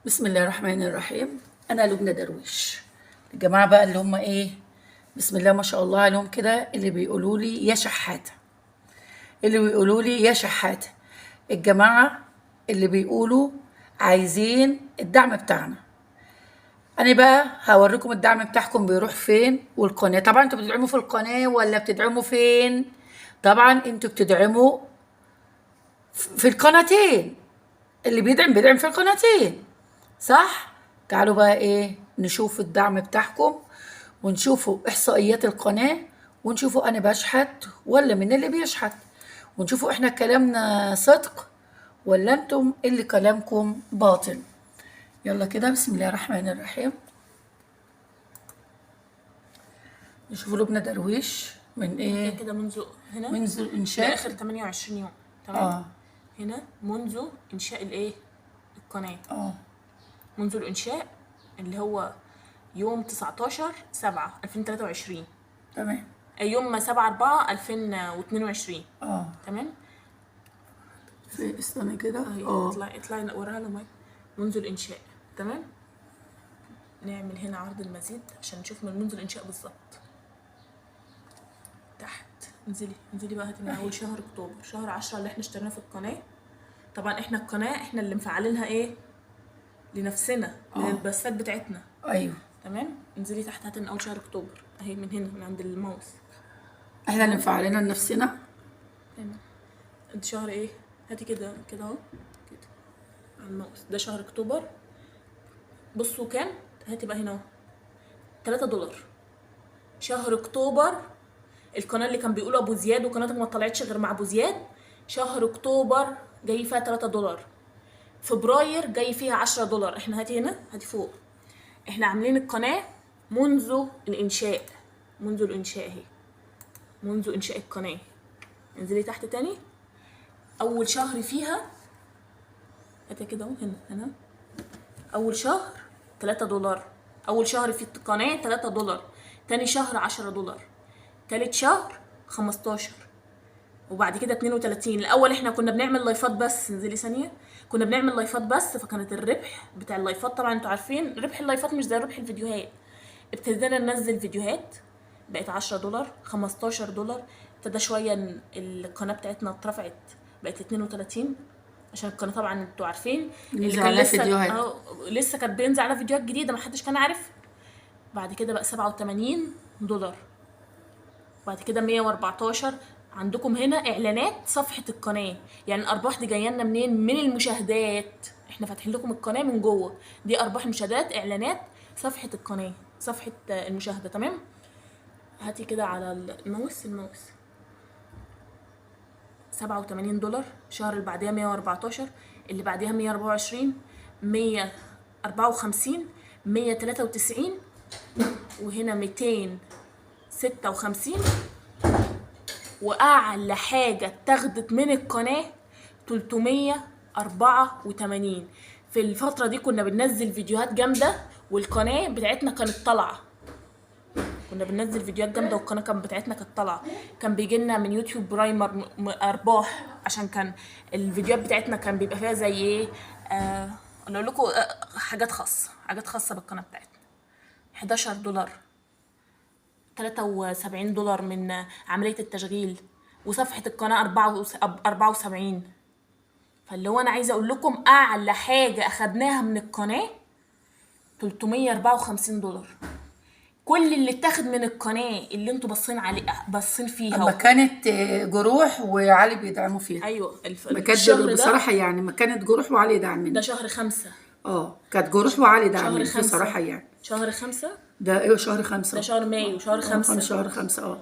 بسم الله الرحمن الرحيم. انا لبنى درويش. الجماعه بقى اللي هم ايه، بسم الله ما شاء الله عليهم كده، اللي بيقولوا لي يا شحاته، اللي بيقولوا لي يا شحاته، الجماعه اللي بيقولوا عايزين الدعم بتاعنا. انا بقى هوريكم الدعم بتاعكم بيروح فين، والقناه طبعا انتوا بتدعموا في القناه ولا بتدعموا فين؟ طبعا انتوا بتدعموا في القناتين، اللي بيدعم في القناتين، صح؟ تعالوا بقى ايه نشوف الدعم بتاعكم، ونشوفوا احصائيات القناة، ونشوفوا انا بشحت ولا من اللي بيشحت، ونشوفوا احنا كلامنا صدق ولا انتم اللي كلامكم باطل. يلا كده بسم الله الرحمن الرحيم. نشوف لبنى درويش من ايه، كده منذ هنا منذ الانشاء لاخر 28 يوم. تمام. اه هنا منذ انشاء الايه، القناه. اه منذ الانشاء اللي هو يوم 19/7/2023، تمام يوم 7/4/2022. تمام. في استنى كده اهي اطلعي وراها لما منذ الانشاء. تمام. نعمل هنا عرض المزيد عشان نشوف من منذ الانشاء بالظبط. تحت انزلي بقى، هاتي من اول شهر اكتوبر، شهر 10 اللي احنا اشتريناه في القناه. طبعا احنا القناه احنا اللي مفعلينها ايه لنفسنا، للبثات بتاعتنا. ايوه تمام. انزلي تحت، هاتي من اول شهر اكتوبر اهي، من هنا من عند الماوس. احنا اللي مفعلينها لنفسنا. هنا انت شهر ايه، هاتي كده كده اهو، كده على الماوس، ده شهر اكتوبر. بصوا كام، هاتي بقى هنا اهو $3. شهر اكتوبر، القناه اللي كان بيقولوا ابو زياد وقناتك ما طلعتش غير مع ابو زياد، شهر اكتوبر جاي فيها $3. فبراير جاي فيها $10. احنا هاتي هنا، هاتي فوق، احنا عاملين القناه منذ الانشاء، منذ الانشاء اهي، منذ انشاء القناه. انزلي تحت تاني، اول شهر فيها هاتي كده اهو، هنا اول شهر $3، اول شهر في القناه $3، تاني شهر $10، تالت شهر 15، وبعد كده 32. الاول احنا كنا بنعمل لايفات بس، انزلي ثانيه، كنا بنعمل لايفات بس، فكانت الربح بتاع اللايفات، طبعا انتوا عارفين ربح اللايفات مش زي ربح الفيديوهات. ابتدينا ننزل فيديوهات بقت $10، $15، ابتدى شويه القناه بتاعتنا اترفعت بقت 32، عشان القناه طبعا انتوا عارفين اللي كان على لسه فيديوهات. لسه كانت بينزل على فيديوهات جديده ما حدش كان عارف. بعد كده بقى $87، بعد كده 114. عندكم هنا اعلانات صفحه القناه، يعني الارباح دي جايه لنا منين؟ من المشاهدات، احنا فاتحين لكم القناه من جوه، دي ارباح مشاهدات، اعلانات صفحه القناه، صفحه المشاهده. تمام. هاتي كده على الماوس، $87، الشهر اللي بعديها 114، اللي بعديها 124، 154، 193، وهنا 256، واعلى حاجه اتاخدت من القناه 384. في الفتره دي كنا بننزل فيديوهات جامده والقناه بتاعتنا كانت طالعه، كنا بننزل فيديوهات جامده والقناه كانت بتاعتنا كانت طالعه، كان بيجي لنا من يوتيوب برايمر ارباح، عشان كان الفيديوهات بتاعتنا كان بيبقى فيها زي ايه، اقول لكم حاجات خاصه بالقناه بتاعتنا. $11، $73 من عملية التشغيل، وصفحة القناة 74. فاللي هو أنا عايزة أقول لكم أعلى حاجة أخدناها من القناة $354. كل اللي اتاخد من القناة اللي انتوا باصين فيها اما كانت جروح وعلي بيدعموا فيها. ايوه ما كانت الشهر ده بصراحه يعني ما كانت جروح وعلي يدعمني. ده شهر 5. كانت جروح وعلي شهر دعمني 5 بصراحه يعني. شهر 5 ده ايوه شهر 5. ده شهر مايو، شهر 5. شهر 5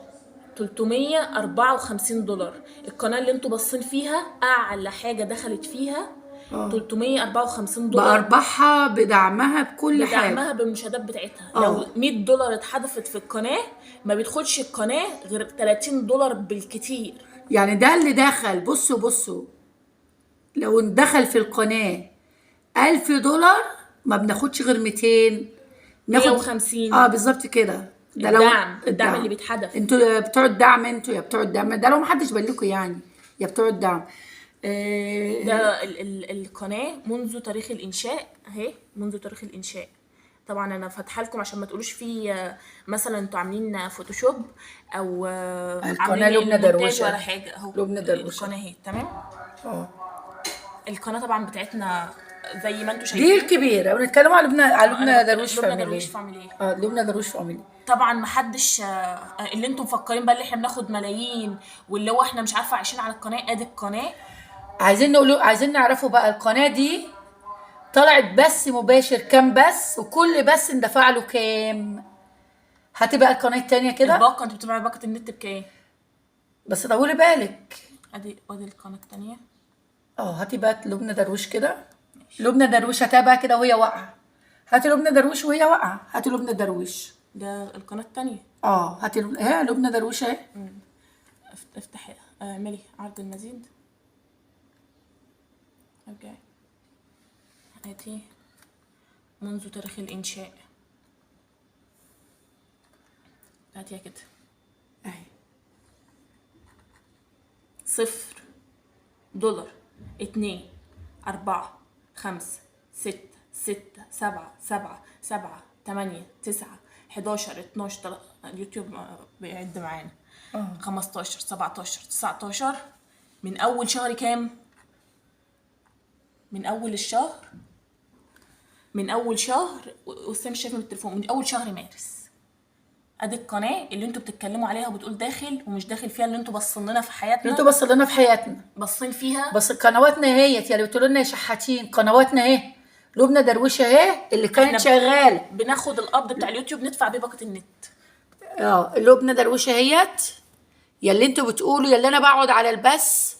$354. القناة اللي انتوا باصين فيها أعلى حاجة دخلت فيها $354، بارباحها بدعمها بكل حاجه، بدعمها بالمشاهدات بتاعتها. لو $100 اتحدفت في القناة ما بيدخلش القناة غير $30 بالكتير. يعني ده اللي دخل، بصوا لو دخل في القناه $1000 ما بناخدش غير 200، ناخد 150. بالظبط كده. ده لو الدعم اللي بيتحدف. انتوا يا بتوع الدعم، انتوا يا بتوع الدعم، ده لو محدش بلكوا يعني، يا بتوع الدعم. ده القناه منذ تاريخ الانشاء اهي، منذ تاريخ الانشاء. طبعا انا فاتحه لكم عشان ما تقولوش في مثلا انتوا عاملين فوتوشوب او القناة عاملين لبنى المونتاج درويشة. ولا حاجه. اهو لبنى درويشة. القناه اهي تمام. اه القناه طبعا بتاعتنا زي ما انتوا دي شايفين. الكبيرة، ونتكلم على لبنى، على لبنى درويش لبنى درويش فاميلي. فاميلي. لبنى درويش فاميلي. طبعا محدش اللي انتم مفكرين بقى اللي احنا بناخد ملايين واللي هو احنا مش عارفه عايشين على القناه. ادي القناه. عايزين نعرفوا بقى القناة دي طلعت بث مباشر كام بث، وكل بث اندفع له كام. هتبقى القناة التانية كده. الباقه انتوا بتبيعوا باقه النت بكام؟ بس طولي بالك. ادي القناه التانيه. هاتي بقى لبنى درويش كده. لبنى درويش هاتها بقى كده وهي واقعة. هاتي لبنى درويش وهي واقعة. هاتي لبنى درويش. ده القناه التانيه. هاتي لبنى درويش اهي. افتحي اعملي عرض المزيد. ارجعي. هاتي منذ تاريخ الانشاء. هاتيها كده اهي. $0 2 4 5 6 6 7 7 7 8 9 11 12 اليوتيوب بيعد معانا. 15 17 19 من اول شهر كام؟ من اول شهر وسام شايفه من التليفون، من اول شهر مارس. ادي القناه اللي انتوا بتتكلموا عليها وبتقول داخل ومش داخل فيها، اللي انتوا باصين لنا في حياتنا. انتوا باصين لنا في حياتنا. باصين فيها. بس قنواتنا اهيت، اللي بتقولوا لنا يا شحاتين، قنواتنا اهي. لبنى درويشه اهي اللي كانت شغاله. بناخد القبض بتاع اليوتيوب ندفع بيه باقه النت. لبنى درويشه اهيت يلي انتوا بتقولوا، يلي انا بقعد على البث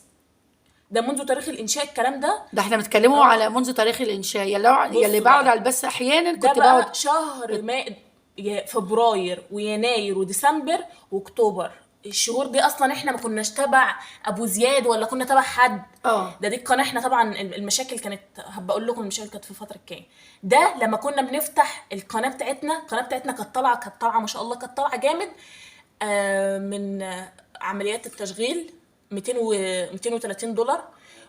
ده منذ تاريخ الانشاء. الكلام ده احنا بنتكلموا على منذ تاريخ الانشاء. يلي بقعد على البث احيانا ده كنت بقى بقعد شهر فبراير ويناير وديسمبر واكتوبر. الشهور دي اصلا احنا ما كناش تبع ابو زياد ولا كنا تبع حد. دي القناه احنا طبعا المشاكل كانت، هبقول لكم المشاكل كانت في فتره كام. ده لما كنا بنفتح القناه بتاعتنا كانت طالعه ما شاء الله، كانت طالعه جامد. من عمليات التشغيل $230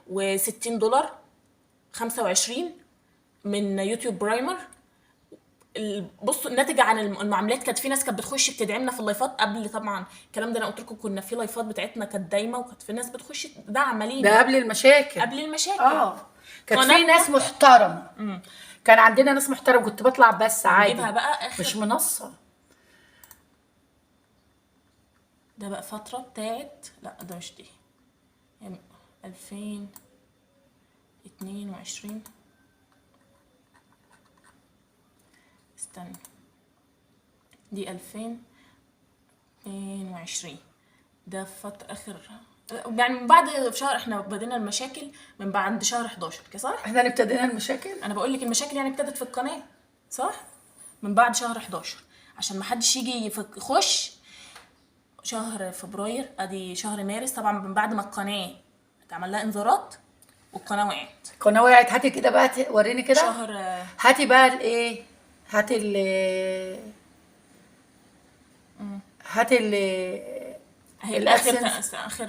و$60 25 من يوتيوب برايمر. بصوا الناتج عن المعاملات كانت في ناس كانت بتخش بتدعمنا في اللايفات قبل. طبعا الكلام ده انا قلت لكم كنا في لايفات بتاعتنا كانت دايمه، وكانت في ناس بتخش تدعم لينا. ده قبل المشاكل. كانت في ناس محترمه. كان عندنا ناس محترمه، كنت بطلع بس عادي بقى مش منصه. ده بقى فتره بتاعت، لا ده مش دي، يعني 2022. استنى، دي 2022. ده فترة اخر، يعني من بعد شهر احنا بدينا المشاكل من بعد شهر 11 كده صح؟ احنا اللي ابتدينا المشاكل. انا بقول لك المشاكل يعني ابتدت في القناه صح؟ من بعد شهر 11 عشان ما حدش يجي يخش. شهر فبراير ادي شهر مارس. طبعا من بعد ما القناه اتعمل لها انذارات والقناه وقعت. هاتي كده بقى، وريني كده. شهر هاتي بقى الايه، هاتي اخر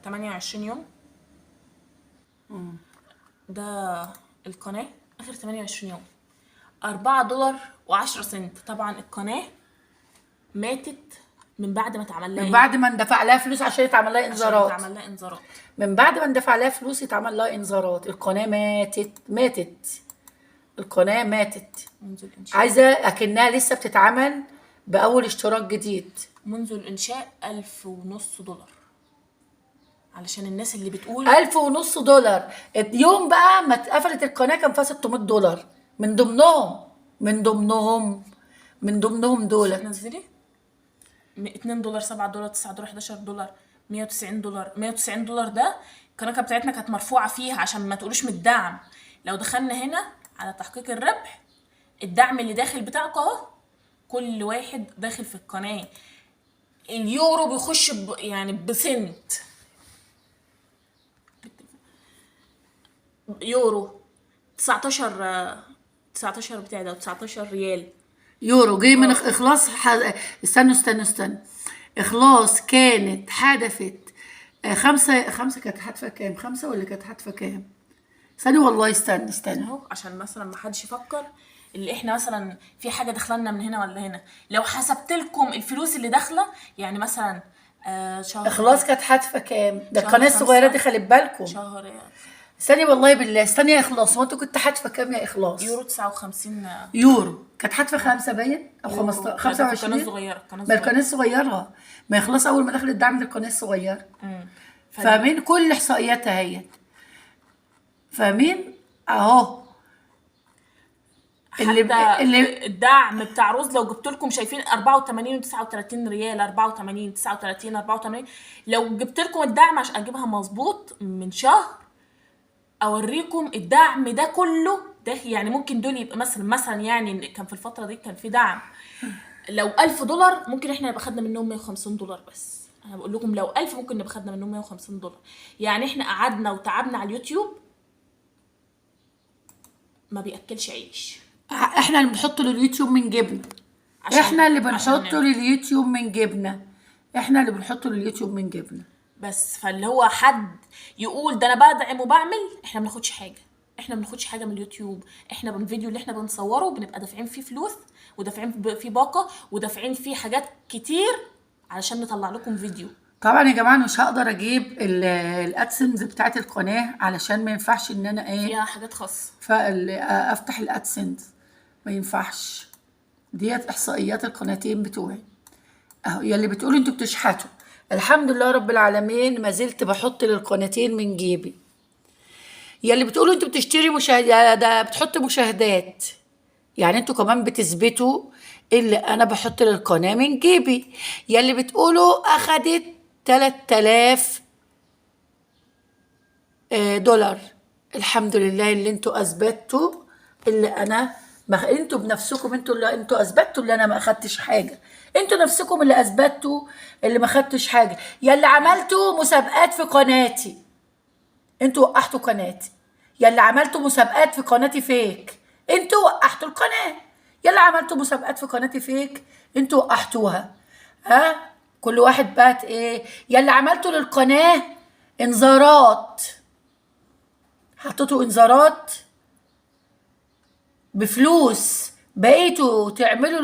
28 يوم. ده القناه اخر 28 يوم $4.10. طبعا القناه ماتت من بعد ما اتعمل لها، من بعد ما ندفع لها فلوس عشان يتعمل لها انذارات. من بعد ما ندفع لها فلوس يتعمل لها انذارات. القناه ماتت. القناه ماتت. عايزه اكنها لسه بتتعمل باول اشتراك جديد. منذ الانشاء $1,500. علشان الناس اللي بتقول $1,500. اليوم بقى ما اتقفلت القناه كان فيها $600 من ضمنهم دولت. نزلي $2 $7 $9 $11 $190. ده القناه بتاعتنا كانت مرفوعه فيها عشان ما تقولوش من الدعم. لو دخلنا هنا على تحقيق الربح، الدعم اللي داخل بتاعك اهو، كل واحد داخل في القناه اليورو بيخش يعني بسنت يورو 19 بتاع ده 19 ريال يورو جاي من اخلاص. استنوا اخلاص كانت حدثت خمسة كانت هادفة كام؟ خمسة ولا كانت هادفة كام؟ استني والله، استني. اهو عشان مثلا ما حدش يفكر اللي احنا مثلا في حاجه داخلنا من هنا ولا هنا. لو حسبت لكم الفلوس اللي داخله يعني مثلا شهر إخلاص كانت هادفة كام؟ ده شهر القناة الصغيرة دي 5 خلي بالكم. شهر استني والله بالله، استني يا إخلاص، هو أنتوا كنت هادفة كام يا إخلاص؟ يورو 59 يورو كانت هادفة خمسة باين أو يورو. 15 لا، ده في 25. القناه الصغيره القناه ما القناة الصغيره. الصغيرة، ما يخلص أول ما دخل الدعم للقناة الصغيرة. فدي فاهمين كل إحصائياتها هي، فاهمين أهو. اللي حتى اللي الدعم بتاع روز لو جبت لكم شايفين 84 و39 ريال، 84 39 84. لو جبت لكم الدعم عشان اجيبها مظبوط من شهر اوريكم الدعم ده كله ده، يعني ممكن دول يبقى مثلا يعني كان في الفتره دي كان في دعم لو $1000 ممكن احنا نبقى خدنا منهم $150 بس. انا بقول لكم لو 1000 ممكن نبقى خدنا منهم $150. يعني احنا قعدنا وتعبنا على اليوتيوب ما بياكلش عيش. احنا اللي بنحط لليوتيوب من جبنة، احنا اللي بنحط لليوتيوب من جبنة، احنا اللي بنحط لليوتيوب من جبنة. بس فاللي هو حد يقول ده انا بدعم وبعمل، احنا ما بناخدش حاجه. احنا ما بناخدش حاجه من اليوتيوب. احنا بالفيديو اللي احنا بنصوره بنبقى دافعين فيه فلوس ودافعين فيه باقه ودافعين فيه حاجات كتير علشان نطلع لكم فيديو. طبعا يا جماعه مش هقدر اجيب الادسنس بتاعت القناه علشان ما ينفعش ان انا فيها حاجات خاصه. افتح الادسنس، ما ينفعش. ديت احصائيات القناتين بتوعي اهو. يا اللي بتقولوا انتوا بتشحتوا، الحمد لله رب العالمين ما زلت بحط للقناتين من جيبي. يا اللي بتقولوا انتوا بتشتري مشاهدات، ده بتحط مشاهدات، يعني انتوا كمان بتثبتوا اللي انا بحط للقناه من جيبي. يا اللي بتقولوا اخدت 3000 دولار، الحمد لله اللي انتوا اثبتوا اللي انا ما انتوا بنفسكم، انتوا اثبتوا اللي انا ما اخدتش حاجه. انتوا نفسكم اللي اثبتوا اللي ما اخدتش حاجه. يا اللي عملتوا مسابقات في قناتي، انتوا وقحتوا قناتي. يا اللي عملتوا مسابقات في قناتي فيك، انتوا وقحتوا القناه. يا اللي عملتوا مسابقات في قناتي فيك، انتوا وقحتوها. ها كل واحد بقت ايه. يا اللي عملتوا للقناه انذارات، حطيتوا انذارات بفلوس، بقيتوا تعملوا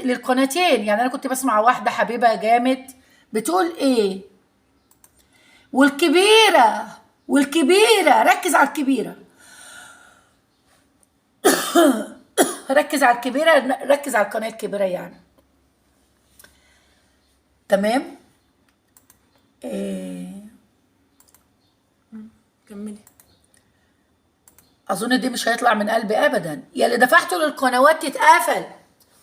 للقناتين. يعني انا كنت بسمع واحده حبيبه جامد بتقول ايه، والكبيره ركز على الكبيره، ركز على الكبيره، ركز على القناه الكبيره يعني. تمام. كملي. اظن دي مش هيطلع من قلبي ابدا. يا اللي دفعتوا للقنوات تتقفل،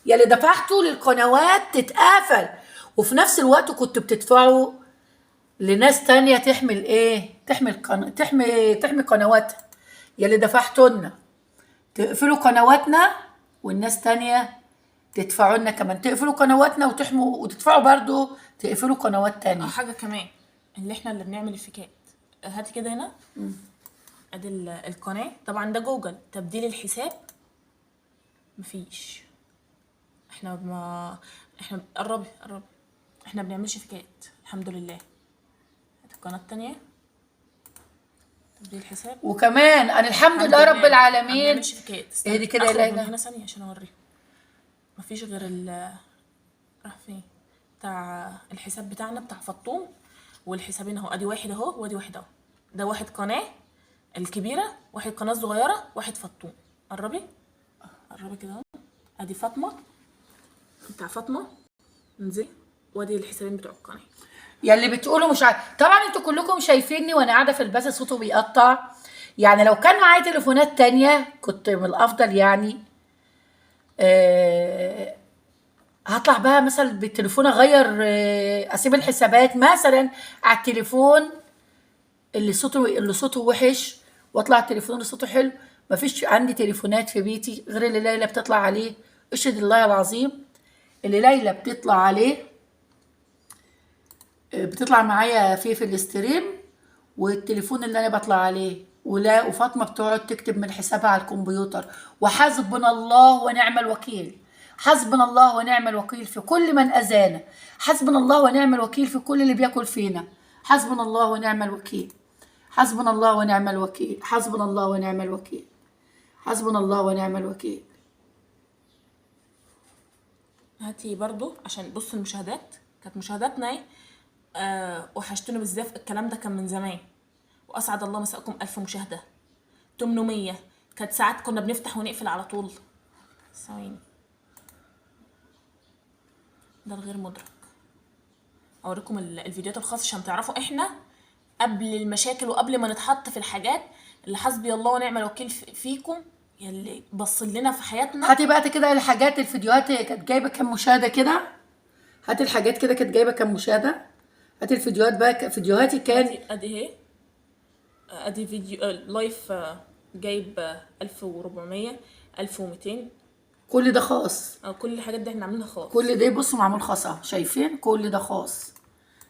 يا اللي دفعتوا للقنوات تتقفل، وفي نفس الوقت كنتوا بتدفعوا لناس تانية تحمل ايه، تحمي قنواتها. يا اللي دفعتوا لنا تقفلوا قنواتنا، والناس تانية تدفعوا لنا كمان تقفلوا قنواتنا وتحموا وتدفعوا برضو تقفلوا قنوات تانية. حاجه كمان اللي احنا اللي بنعمل الفيكات. هاتي كده هنا ادي القناه. طبعا ده جوجل تبديل الحساب مفيش. احنا قربي احنا بنعملش فيكات الحمد لله. هاتي القناه التانية تبديل الحساب. وكمان انا الحمد لله رب العالمين ما بنعملش فيكات. اهدي كده يا ليلى هنا ثانيه عشان اوريكم. مفيش غير راح فين بتاع الحساب بتاعنا بتاع فطوم، والحسابين اهو. ادي واحد اهو وادي واحد اهو. ده واحد قناه الكبيره، واحد قناه صغيره، واحد فطوم. قربي كده اهو. ادي فاطمه بتاع فاطمه انزلي، وادي الحسابين بتوع القناه. يا اللي بتقولوا مش طبعا انتوا كلكم شايفيني وانا قاعده في البث صوته بيقطع. يعني لو كان معايا تليفونات تانية كنت من الافضل يعني هطلع بقى مثلا بالتليفون اغير اسيب الحسابات مثلا على التليفون اللي صوته وحش، واطلع التليفون اللي صوته حلو. مفيش عندي تليفونات في بيتي غير اللي ليلى بتطلع عليه. اشهد الله العظيم اللي ليلى بتطلع عليه، بتطلع معايا في الاستريم، والتليفون اللي انا بطلع عليه. وفاطمه بتقعد تكتب من حسابها على الكمبيوتر. وحسبنا الله ونعم الوكيل، حسبنا الله ونعم الوكيل في كل من اذانا، حسبنا الله ونعم الوكيل في كل اللي بياكل فينا. حسبنا الله ونعم الوكيل، حسبنا الله ونعم الوكيل، حسبنا الله ونعم الوكيل، حسبنا الله ونعم الوكيل. هاتي برضو عشان بص المشاهدات، كانت مشاهداتنا ايه. وحشتونا بالزاف، الكلام ده كان من زمان. واسعد الله مساءكم 1000 مشاهده، 800. كانت ساعات كنا بنفتح ونقفل على طول. ثواني، ده الغير مدرك. اوريكم الفيديوهات الخاصه عشان تعرفوا احنا قبل المشاكل وقبل ما نتحط في الحاجات اللي حسبي الله ونعم الوكيل فيكم يلي بص لنا في حياتنا. هاتي بقى كده الحاجات، الفيديوهات كانت جايبه كام مشاهده كده. هاتي الحاجات كده كانت جايبه كام مشاهده. هاتي الفيديوهات بقى، فيديوهاتي كان ادي اهي، ادي فيديو لايف جايب 1400 1200. كل ده خاص. كل الحاجات دي احنا عاملينها خاص. كل ده بصوا معمول خاص اهو، شايفين؟ كل ده خاص،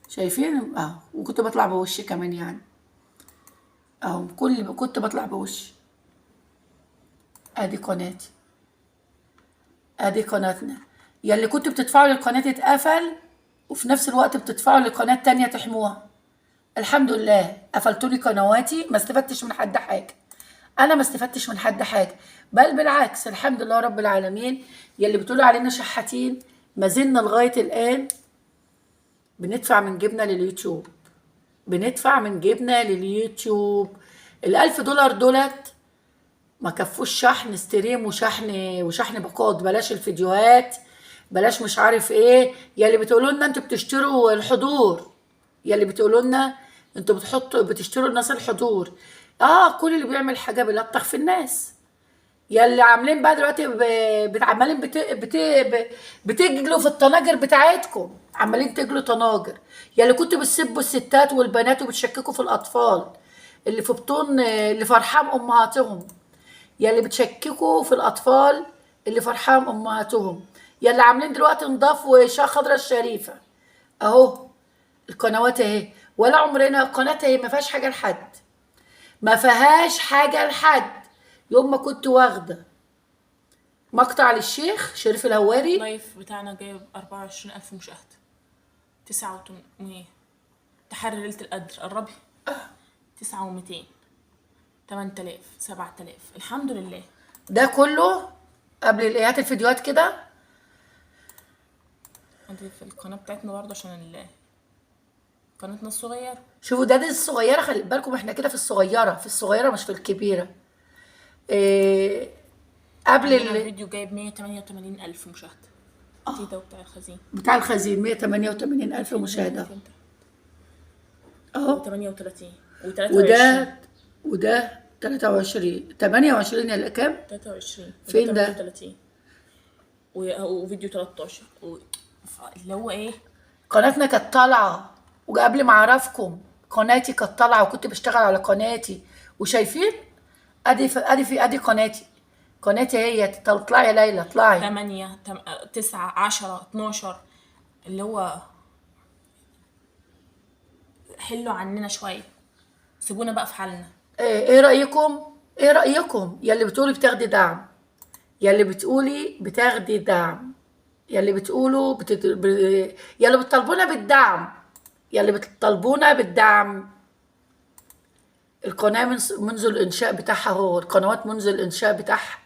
شايفين اهو. وكنت بطلع بوشي كمان يعني اهو، كنت بطلع بوشي. ادي قناتي، ادي قناتنا. يلي كنتوا بتدفعوا للقناه تتقفل وفي نفس الوقت بتدفعوا لقناه تانية تحموها. الحمد لله قفلتوا لي قنواتي، ما استفدتش من حد حاجه. انا ما استفدتش من حد حاجه، بل بالعكس الحمد لله رب العالمين. يلي بتقولوا علينا شحاتين، ما زلنا لغايه الان بندفع من جيبنا لليوتيوب، بندفع من جيبنا لليوتيوب. ال1000 دولار دولت ما كفوش شحن ستريم وشحن باقات. بلاش الفيديوهات، بلاش مش عارف ايه. يلي بتقولوا لنا انتوا بتشتروا الحضور، يلي بتقولوا لنا انتوا بتشتروا الناس الحضور. كل اللي بيعمل حاجه بيلطخ في الناس. يلي عاملين بقى دلوقتي عمالين بتجلوا في الطناجر بتاعتكم، عمالين تجلوا طناجر. يلي كنتوا بتسبوا الستات والبنات وبتشككوا في الاطفال اللي في بطون اللي في ارحام امهاتهم، يلي بتشككوا في الاطفال اللي في ارحام امهاتهم، يلي عاملين دلوقتي نضاف وشا خضرا الشريفه اهو. القنوات اهي، ولا عمرنا قناه اهي ما فيهاش حاجه لحد، ما فيهاش حاجه لحد. يوم ما كنت واخده مقطع للشيخ شريف الهواري، اللايف بتاعنا جايب 24000 مشاهده، 9800. تحري ليله القدر قربي 9200 8000 7000. الحمد لله. ده كله قبل الايات الفيديوهات كده. ادي في القناه بتاعتنا برضه عشان قناتنا الصغيره. شوفوا ده الصغيره، خلي بالكم احنا كده في الصغيره، في الصغيره مش في الكبيره. قبل الفيديو جايب 188000 مشاهده. ده بتاع الخزين، بتاع الخزين 188000 مشاهده اهو. 38 وده 23 28 اللي كام؟ 23 فين ده؟ 38 وفيديو 13 اللي هو ايه. قناتنا كانت طالعه، وقبل ما اعرفكم قناتي كانت طالعه وكنت بشتغل على قناتي. وشايفين ادي قناتي هي. اطلعي يا ليلى اطلعي. 8 9 10 12 اللي هو حلوا عننا شويه، سيبونا بقى في حالنا. ايه رايكم؟ ايه رايكم يلي بتقولي بتاخدي دعم، يلي بتقولي بتاخدي دعم، يلي بتقولوا يلي بتطالبونا بالدعم، يلي بتطالبونا بالدعم. القناه منذ الانشاء بتاعها اهو، القنوات منذ الانشاء بتاعها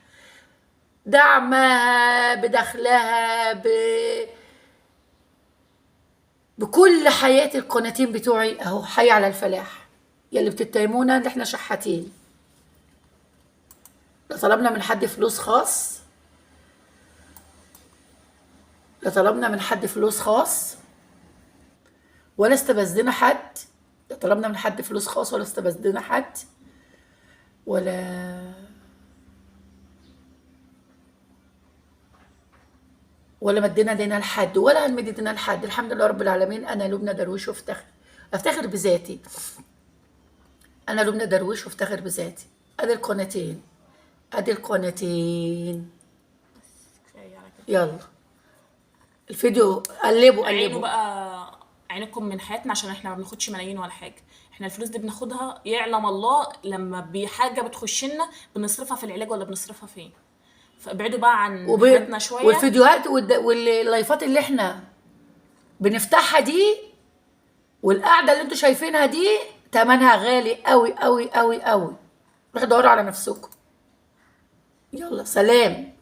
دعمها بدخلها بكل حياة القناتين بتوعي اهو. حي على الفلاح. يلي بتتهمونا ان احنا شحاتين، لا طلبنا من حد فلوس خاص، لا طلبنا من حد فلوس خاص ولا استبزنا حد. لا طلبنا من حد فلوس خاص ولا استبزنا حد ولا مدينا دينا لحد ولا هنمد دينا لحد. الحمد لله رب العالمين. انا لبنى درويش افتخر بذاتي. انا لبنى درويش وافتخر بذاتي. ادي القناتين، ادي القناتين. يلا الفيديو قلبوا عينوا بقى عينكم من حياتنا عشان احنا ما بناخدش ملايين ولا حاجه. احنا الفلوس دي بناخدها يعلم الله لما بحاجه بتخش لنا بنصرفها في العلاج ولا بنصرفها فين. فابعدوا بقى عن حياتنا شويه. والفيديوهات واللايفات اللي احنا بنفتحها دي والقعده اللي انتوا شايفينها دي تمنها غالي قوي قوي قوي قوي. روحوا دوروا على نفسكم. يلا سلام.